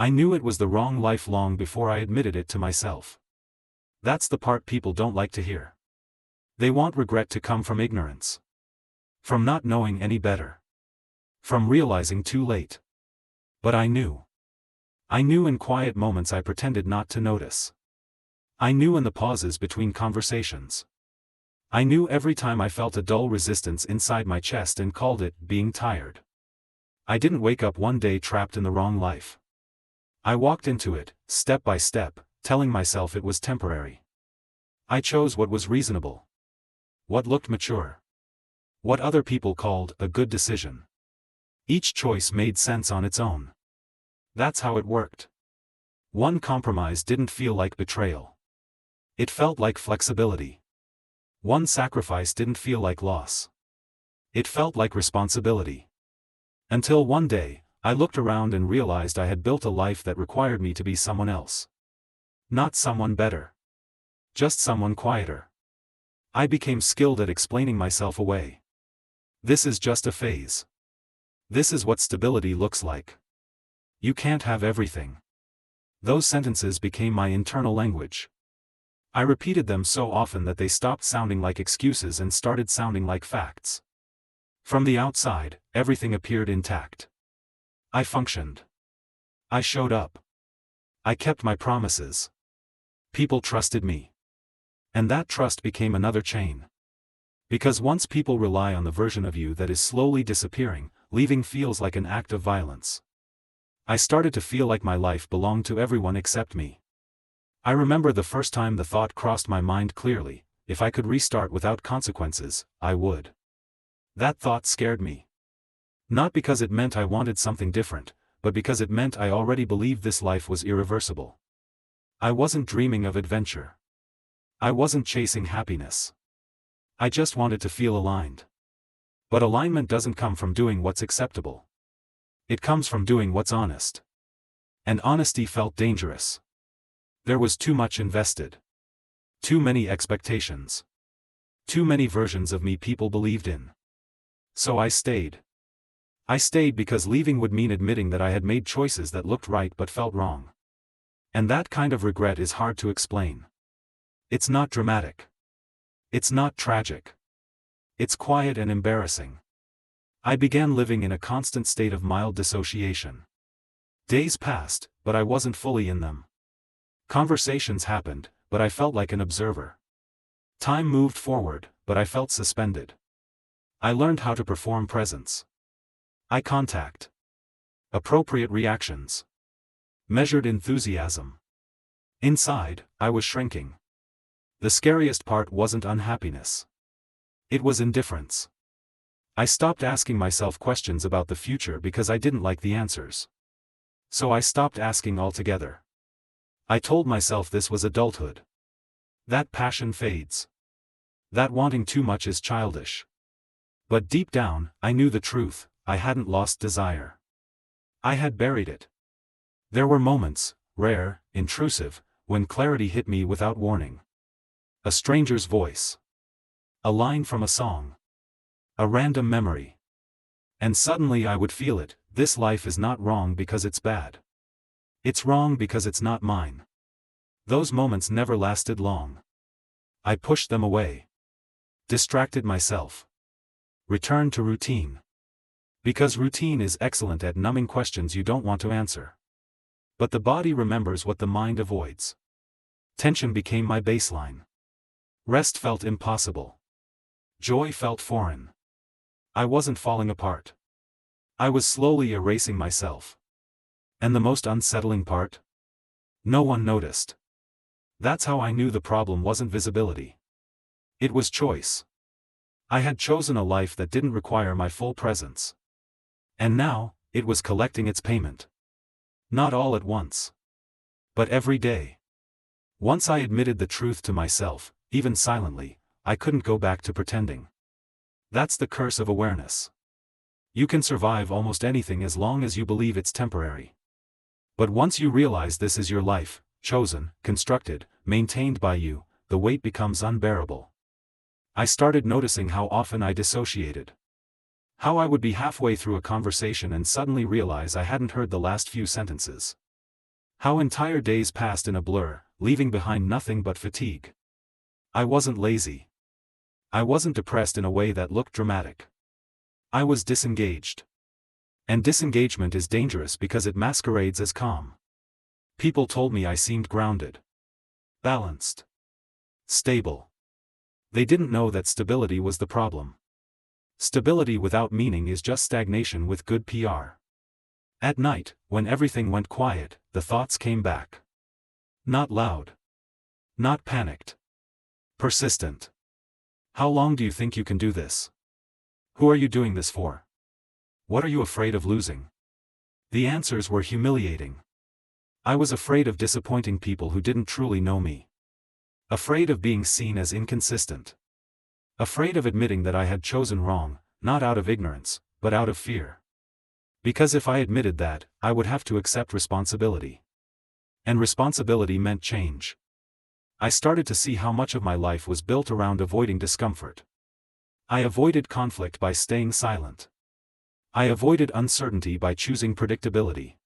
I knew it was the wrong life long before I admitted it to myself. That's the part people don't like to hear. They want regret to come from ignorance. From not knowing any better. From realizing too late. But I knew. I knew in quiet moments I pretended not to notice. I knew in the pauses between conversations. I knew every time I felt a dull resistance inside my chest and called it being tired. I didn't wake up one day trapped in the wrong life. I walked into it, step by step, telling myself it was temporary. I chose what was reasonable. What looked mature. What other people called a good decision. Each choice made sense on its own. That's how it worked. One compromise didn't feel like betrayal. It felt like flexibility. One sacrifice didn't feel like loss. It felt like responsibility. Until one day, I looked around and realized I had built a life that required me to be someone else. Not someone better. Just someone quieter. I became skilled at explaining myself away. This is just a phase. This is what stability looks like. You can't have everything. Those sentences became my internal language. I repeated them so often that they stopped sounding like excuses and started sounding like facts. From the outside, everything appeared intact. I functioned. I showed up. I kept my promises. People trusted me. And that trust became another chain. Because once people rely on the version of you that is slowly disappearing, leaving feels like an act of violence. I started to feel like my life belonged to everyone except me. I remember the first time the thought crossed my mind clearly: if I could restart without consequences, I would. That thought scared me. Not because it meant I wanted something different, but because it meant I already believed this life was irreversible. I wasn't dreaming of adventure. I wasn't chasing happiness. I just wanted to feel aligned. But alignment doesn't come from doing what's acceptable. It comes from doing what's honest. And honesty felt dangerous. There was too much invested. Too many expectations. Too many versions of me people believed in. So I stayed. I stayed because leaving would mean admitting that I had made choices that looked right but felt wrong. And that kind of regret is hard to explain. It's not dramatic. It's not tragic. It's quiet and embarrassing. I began living in a constant state of mild dissociation. Days passed, but I wasn't fully in them. Conversations happened, but I felt like an observer. Time moved forward, but I felt suspended. I learned how to perform presence. Eye contact. Appropriate reactions. Measured enthusiasm. Inside, I was shrinking. The scariest part wasn't unhappiness. It was indifference. I stopped asking myself questions about the future because I didn't like the answers. So I stopped asking altogether. I told myself this was adulthood. That passion fades. That wanting too much is childish. But deep down, I knew the truth: I hadn't lost desire. I had buried it. There were moments, rare, intrusive, when clarity hit me without warning. A stranger's voice. A line from a song. A random memory. And suddenly I would feel it: this life is not wrong because it's bad. It's wrong because it's not mine. Those moments never lasted long. I pushed them away. Distracted myself. Returned to routine. Because routine is excellent at numbing questions you don't want to answer. But the body remembers what the mind avoids. Tension became my baseline. Rest felt impossible. Joy felt foreign. I wasn't falling apart. I was slowly erasing myself. And the most unsettling part? No one noticed. That's how I knew the problem wasn't visibility. It was choice. I had chosen a life that didn't require my full presence. And now, it was collecting its payment. Not all at once. But every day. Once I admitted the truth to myself, even silently, I couldn't go back to pretending. That's the curse of awareness. You can survive almost anything as long as you believe it's temporary. But once you realize this is your life, chosen, constructed, maintained by you, the weight becomes unbearable. I started noticing how often I dissociated. How I would be halfway through a conversation and suddenly realize I hadn't heard the last few sentences. How entire days passed in a blur, leaving behind nothing but fatigue. I wasn't lazy. I wasn't depressed in a way that looked dramatic. I was disengaged. And disengagement is dangerous because it masquerades as calm. People told me I seemed grounded, balanced, stable. They didn't know that stability was the problem. Stability without meaning is just stagnation with good PR. At night, when everything went quiet, the thoughts came back. Not loud. Not panicked. Persistent. How long do you think you can do this? Who are you doing this for? What are you afraid of losing? The answers were humiliating. I was afraid of disappointing people who didn't truly know me. Afraid of being seen as inconsistent. Afraid of admitting that I had chosen wrong, not out of ignorance, but out of fear. Because if I admitted that, I would have to accept responsibility. And responsibility meant change. I started to see how much of my life was built around avoiding discomfort. I avoided conflict by staying silent. I avoided uncertainty by choosing predictability.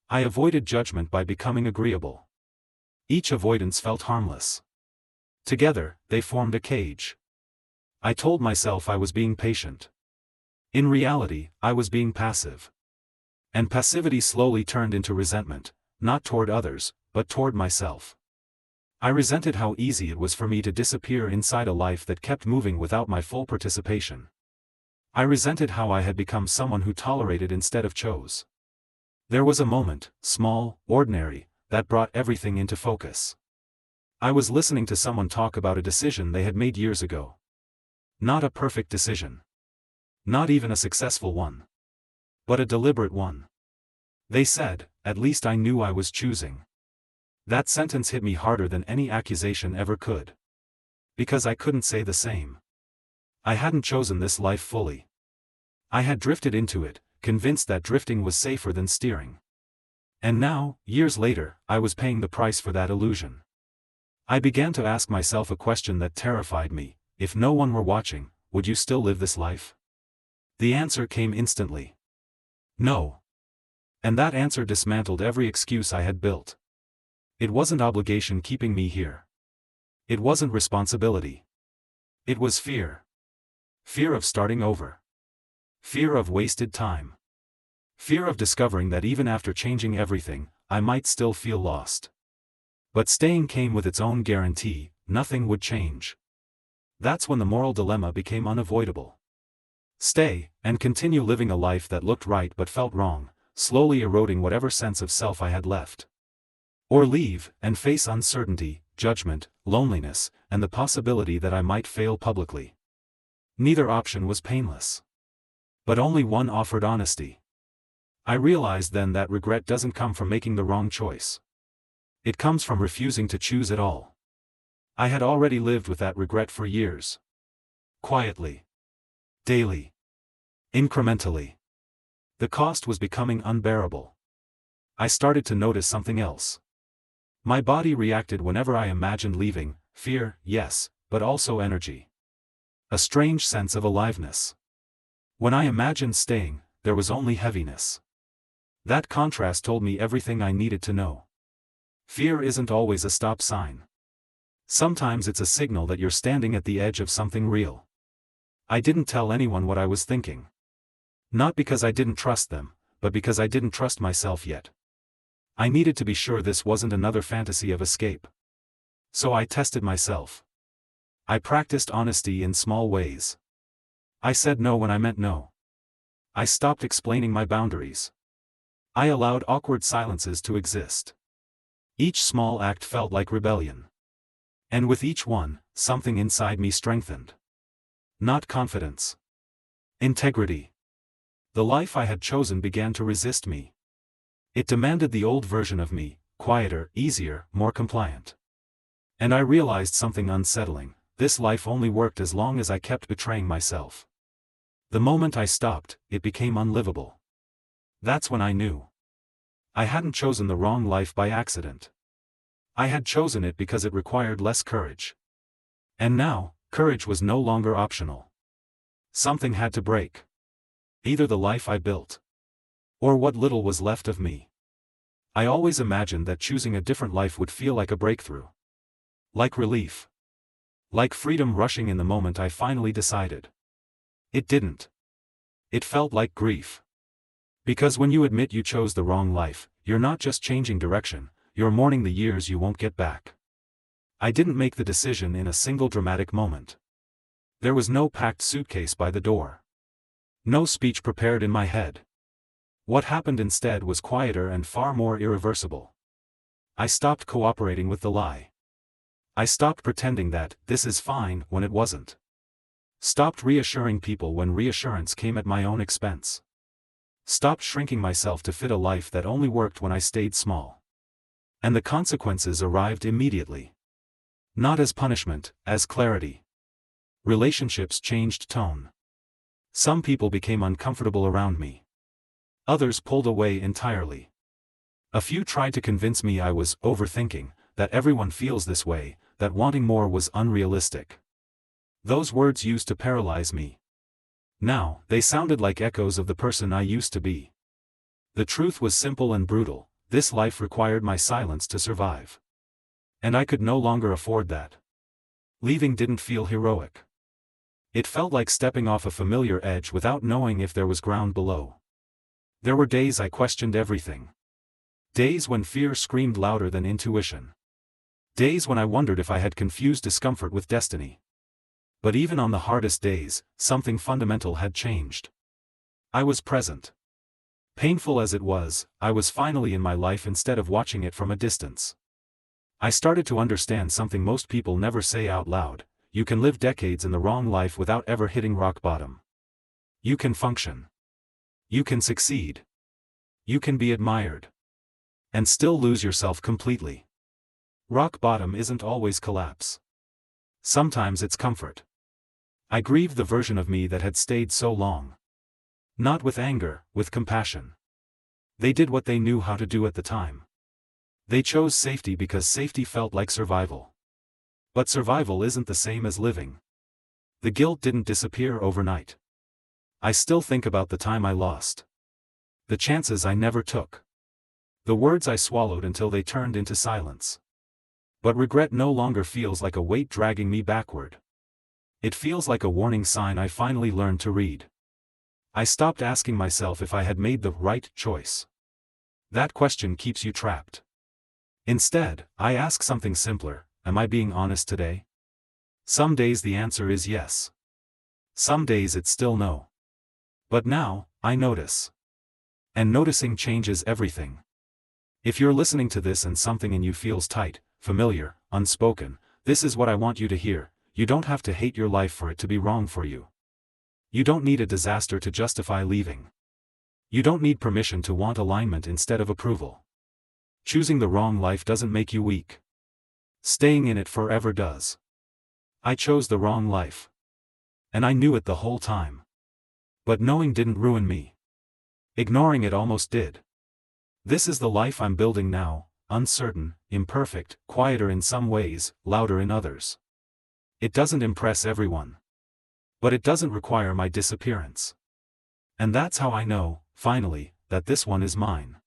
I avoided judgment by becoming agreeable. Each avoidance felt harmless. Together, they formed a cage. I told myself I was being patient. In reality, I was being passive. And passivity slowly turned into resentment, not toward others, but toward myself. I resented how easy it was for me to disappear inside a life that kept moving without my full participation. I resented how I had become someone who tolerated instead of chose. There was a moment, small, ordinary, that brought everything into focus. I was listening to someone talk about a decision they had made years ago. Not a perfect decision. Not even a successful one. But a deliberate one. They said, "At least I knew I was choosing." That sentence hit me harder than any accusation ever could. Because I couldn't say the same. I hadn't chosen this life fully. I had drifted into it, convinced that drifting was safer than steering. And now, years later, I was paying the price for that illusion. I began to ask myself a question that terrified me: if no one were watching, would you still live this life? The answer came instantly. No. And that answer dismantled every excuse I had built. It wasn't obligation keeping me here. It wasn't responsibility. It was fear. Fear of starting over. Fear of wasted time. Fear of discovering that even after changing everything, I might still feel lost. But staying came with its own guarantee: nothing would change. That's when the moral dilemma became unavoidable. Stay, and continue living a life that looked right but felt wrong, slowly eroding whatever sense of self I had left. Or leave, and face uncertainty, judgment, loneliness, and the possibility that I might fail publicly. Neither option was painless. But only one offered honesty. I realized then that regret doesn't come from making the wrong choice. It comes from refusing to choose at all. I had already lived with that regret for years. Quietly. Daily. Incrementally. The cost was becoming unbearable. I started to notice something else. My body reacted whenever I imagined leaving: fear, yes, but also energy. A strange sense of aliveness. When I imagined staying, there was only heaviness. That contrast told me everything I needed to know. Fear isn't always a stop sign. Sometimes it's a signal that you're standing at the edge of something real. I didn't tell anyone what I was thinking. Not because I didn't trust them, but because I didn't trust myself yet. I needed to be sure this wasn't another fantasy of escape. So I tested myself. I practiced honesty in small ways. I said no when I meant no. I stopped explaining my boundaries. I allowed awkward silences to exist. Each small act felt like rebellion. And with each one, something inside me strengthened. Not confidence. Integrity. The life I had chosen began to resist me. It demanded the old version of me, quieter, easier, more compliant. And I realized something unsettling: this life only worked as long as I kept betraying myself. The moment I stopped, it became unlivable. That's when I knew. I hadn't chosen the wrong life by accident. I had chosen it because it required less courage. And now, courage was no longer optional. Something had to break. Either the life I built, or what little was left of me. I always imagined that choosing a different life would feel like a breakthrough. Like relief. Like freedom rushing in the moment I finally decided. It didn't. It felt like grief. Because when you admit you chose the wrong life, you're not just changing direction, you're mourning the years you won't get back. I didn't make the decision in a single dramatic moment. There was no packed suitcase by the door. No speech prepared in my head. What happened instead was quieter and far more irreversible. I stopped cooperating with the lie. I stopped pretending that this is fine when it wasn't. Stopped reassuring people when reassurance came at my own expense. Stopped shrinking myself to fit a life that only worked when I stayed small. And the consequences arrived immediately. Not as punishment, as clarity. Relationships changed tone. Some people became uncomfortable around me. Others pulled away entirely. A few tried to convince me I was overthinking, that everyone feels this way, that wanting more was unrealistic. Those words used to paralyze me. Now, they sounded like echoes of the person I used to be. The truth was simple and brutal: this life required my silence to survive. And I could no longer afford that. Leaving didn't feel heroic. It felt like stepping off a familiar edge without knowing if there was ground below. There were days I questioned everything. Days when fear screamed louder than intuition. Days when I wondered if I had confused discomfort with destiny. But even on the hardest days, something fundamental had changed. I was present. Painful as it was, I was finally in my life instead of watching it from a distance. I started to understand something most people never say out loud: you can live decades in the wrong life without ever hitting rock bottom. You can function. You can succeed. You can be admired. And still lose yourself completely. Rock bottom isn't always collapse. Sometimes it's comfort. I grieved the version of me that had stayed so long. Not with anger, with compassion. They did what they knew how to do at the time. They chose safety because safety felt like survival. But survival isn't the same as living. The guilt didn't disappear overnight. I still think about the time I lost. The chances I never took. The words I swallowed until they turned into silence. But regret no longer feels like a weight dragging me backward. It feels like a warning sign I finally learned to read. I stopped asking myself if I had made the right choice. That question keeps you trapped. Instead, I ask something simpler: am I being honest today? Some days the answer is yes. Some days it's still no. But now, I notice. And noticing changes everything. If you're listening to this and something in you feels tight, familiar, unspoken, this is what I want you to hear: you don't have to hate your life for it to be wrong for you. You don't need a disaster to justify leaving. You don't need permission to want alignment instead of approval. Choosing the wrong life doesn't make you weak. Staying in it forever does. I chose the wrong life. And I knew it the whole time. But knowing didn't ruin me. Ignoring it almost did. This is the life I'm building now: uncertain, imperfect, quieter in some ways, louder in others. It doesn't impress everyone. But it doesn't require my disappearance. And that's how I know, finally, that this one is mine.